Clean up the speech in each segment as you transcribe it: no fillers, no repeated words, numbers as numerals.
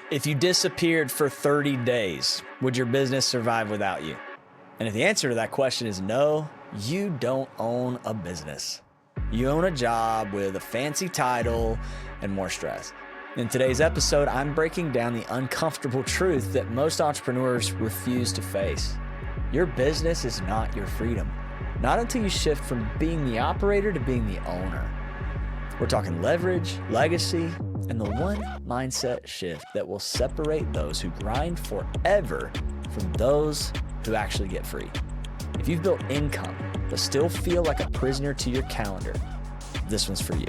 If you disappeared for 30 days, would your business survive without you? And if the answer to that question is no, you don't own a business. You own a job with a fancy title and more stress. In today's episode, I'm breaking down the uncomfortable truth that most entrepreneurs refuse to face. Your business is not your freedom. Not until you shift from being the operator to being the owner. We're talking leverage, legacy, and the one mindset shift that will separate those who grind forever from those who actually get free. If you've built income but still feel like a prisoner to your calendar, this one's for you.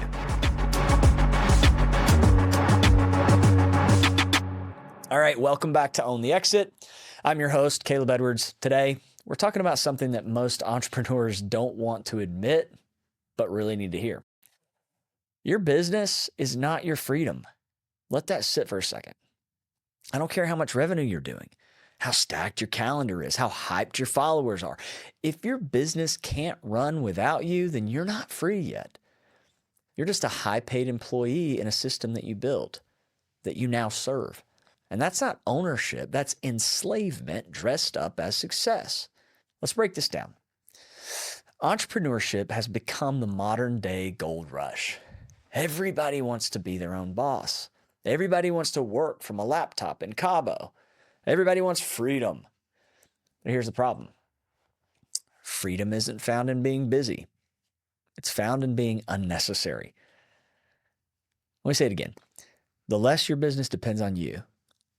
All right, welcome back to Own the Exit. I'm your host, Caleb Edwards. Today, we're talking about something that most entrepreneurs don't want to admit, but really need to hear. Your business is not your freedom. Let that sit for a second. I don't care how much revenue you're doing, how stacked your calendar is, how hyped your followers are. If your business can't run without you, then you're not free yet. You're just a high-paid employee in a system that you built, that you now serve. And that's not ownership, that's enslavement dressed up as success. Let's break this down. Entrepreneurship has become the modern day gold rush. Everybody wants to be their own boss. Everybody wants to work from a laptop in Cabo. Everybody wants freedom. But here's the problem. Freedom isn't found in being busy. It's found in being unnecessary. Let me say it again. The less your business depends on you,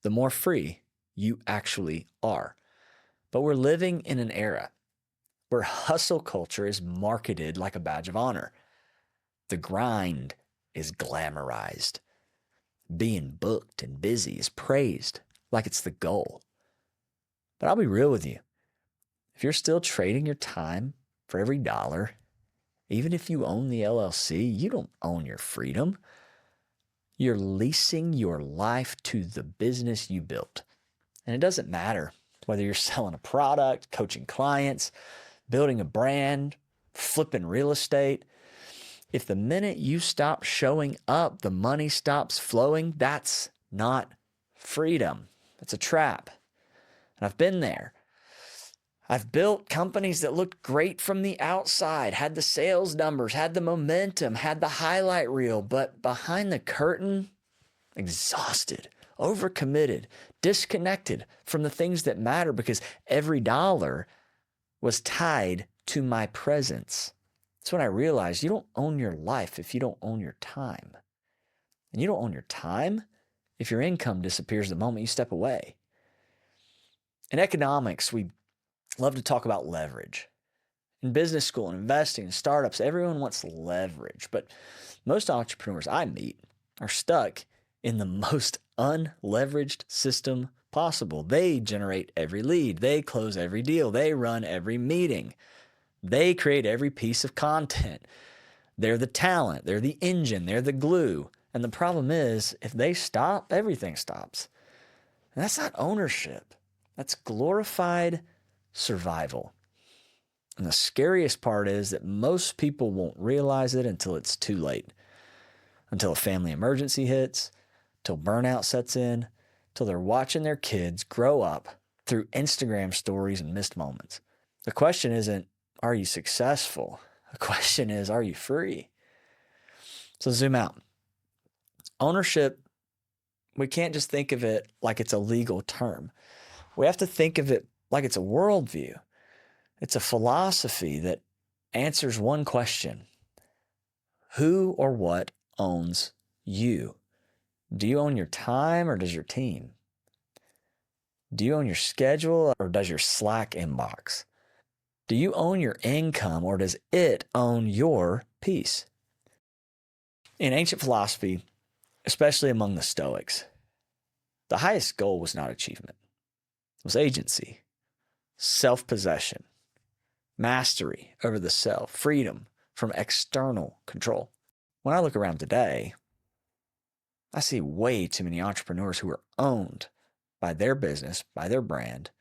the more free you actually are. But we're living in an era where hustle culture is marketed like a badge of honor. The grind is glamorized. Being booked and busy is praised like it's the goal. But I'll be real with you. If you're still trading your time for every dollar, even if you own the LLC, you don't own your freedom. You're leasing your life to the business you built. And it doesn't matter whether you're selling a product, coaching clients, building a brand, flipping real estate. If the minute you stop showing up, the money stops flowing, that's not freedom. That's a trap. And I've been there. I've built companies that looked great from the outside, had the sales numbers, had the momentum, had the highlight reel, but behind the curtain, exhausted, overcommitted, disconnected from the things that matter because every dollar was tied to my presence. That's when I realized you don't own your life if you don't own your time. And you don't own your time if your income disappears the moment you step away. In economics, we love to talk about leverage. In business school and investing and startups, everyone wants leverage. But most entrepreneurs I meet are stuck in the most unleveraged system possible. They generate every lead. They close every deal. They run every meeting. They create every piece of content. They're the talent. They're the engine. They're the glue. And the problem is, if they stop, everything stops. And that's not ownership. That's glorified survival. And the scariest part is that most people won't realize it until it's too late. Until a family emergency hits, till burnout sets in, till they're watching their kids grow up through Instagram stories and missed moments. The question isn't, are you successful? The question is, are you free? So zoom out. Ownership, we can't just think of it like it's a legal term. We have to think of it like it's a worldview. It's a philosophy that answers one question. Who or what owns you? Do you own your time or does your team? Do you own your schedule or does your Slack inbox? Do you own your income or does it own your peace? In ancient philosophy, especially among the Stoics, the highest goal was not achievement. It was agency, self-possession, mastery over the self, freedom from external control. When I look around today, I see way too many entrepreneurs who are owned by their business, by their brand,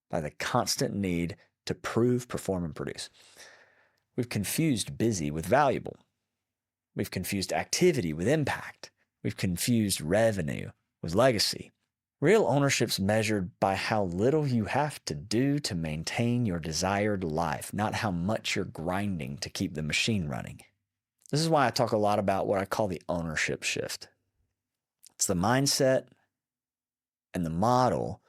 by the constant need to prove, perform, and produce. We've confused busy with valuable. We've confused activity with impact. We've confused revenue with legacy. Real ownership's measured by how little you have to do to maintain your desired life, not how much you're grinding to keep the machine running. This is why I talk a lot about what I call the ownership shift. It's the mindset and the model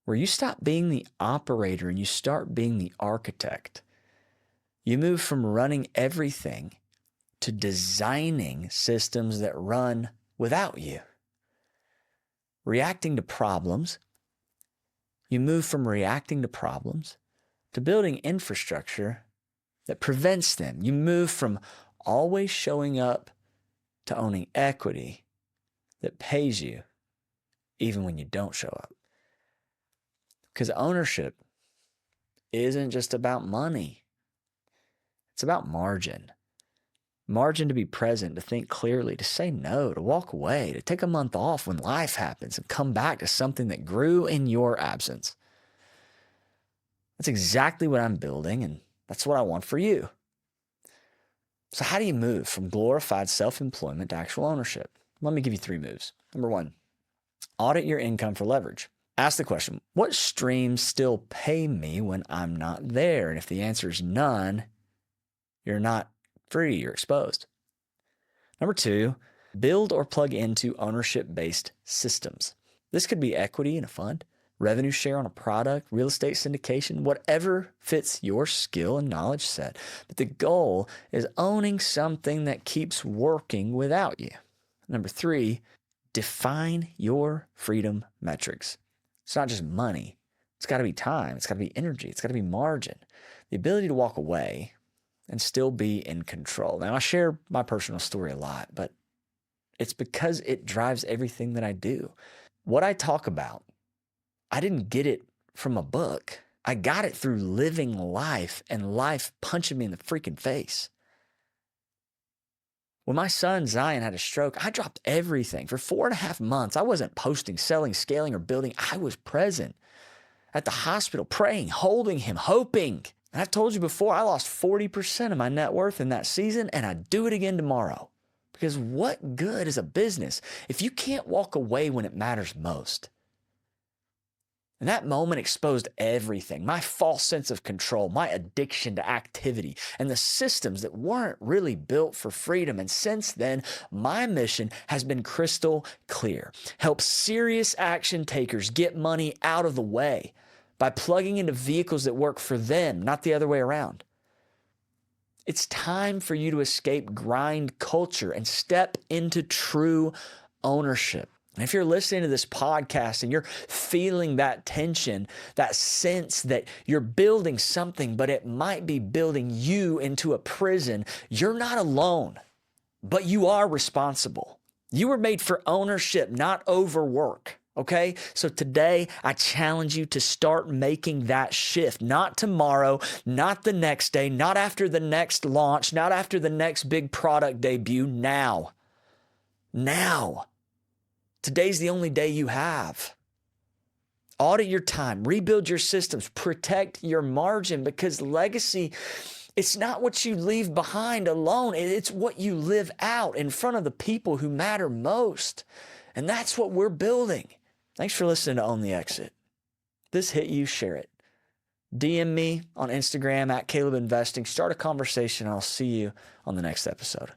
where you stop being the operator and you start being the architect. You move from running everything to designing systems that run without you. Reacting to problems, you move from reacting to problems to building infrastructure that prevents them. You move from always showing up to owning equity that pays you even when you don't show up. Because ownership isn't just about money. It's about margin. Margin to be present, to think clearly, to say no, to walk away, to take a month off when life happens and come back to something that grew in your absence. That's exactly what I'm building, and that's what I want for you. So how do you move from glorified self-employment to actual ownership? Let me give you 3 moves. Number 1, audit your income for leverage. Ask the question, what streams still pay me when I'm not there? And if the answer is none, you're not free, you're exposed. Number 2, build or plug into ownership-based systems. This could be equity in a fund, revenue share on a product, real estate syndication, whatever fits your skill and knowledge set. But the goal is owning something that keeps working without you. Number 3, define your freedom metrics. It's not just money. It's got to be time. It's got to be energy. It's got to be margin. The ability to walk away and still be in control. Now, I share my personal story a lot, but it's because it drives everything that I do. What I talk about, I didn't get it from a book. I got it through living life and life punching me in the freaking face. When my son Zion had a stroke, I dropped everything. For 4.5 months, I wasn't posting, selling, scaling, or building. I was present at the hospital, praying, holding him, hoping. And I've told you before, I lost 40% of my net worth in that season, and I'd do it again tomorrow. Because what good is a business if you can't walk away when it matters most? And that moment exposed everything, my false sense of control, my addiction to activity, and the systems that weren't really built for freedom. And since then, my mission has been crystal clear. Help serious action takers get money out of the way by plugging into vehicles that work for them, not the other way around. It's time for you to escape grind culture and step into true ownership. And if you're listening to this podcast and you're feeling that tension, that sense that you're building something, but it might be building you into a prison, you're not alone, but you are responsible. You were made for ownership, not overwork. Okay, so today I challenge you to start making that shift. Not tomorrow, not the next day, not after the next launch, not after the next big product debut. Now. Today's the only day you have. Audit your time, rebuild your systems, protect your margin, because legacy, it's not what you leave behind alone. It's what you live out in front of the people who matter most. And that's what we're building. Thanks for listening to Own the Exit. If this hit you, share it. DM me on Instagram @CalebInvesting. Start a conversation, and I'll see you on the next episode.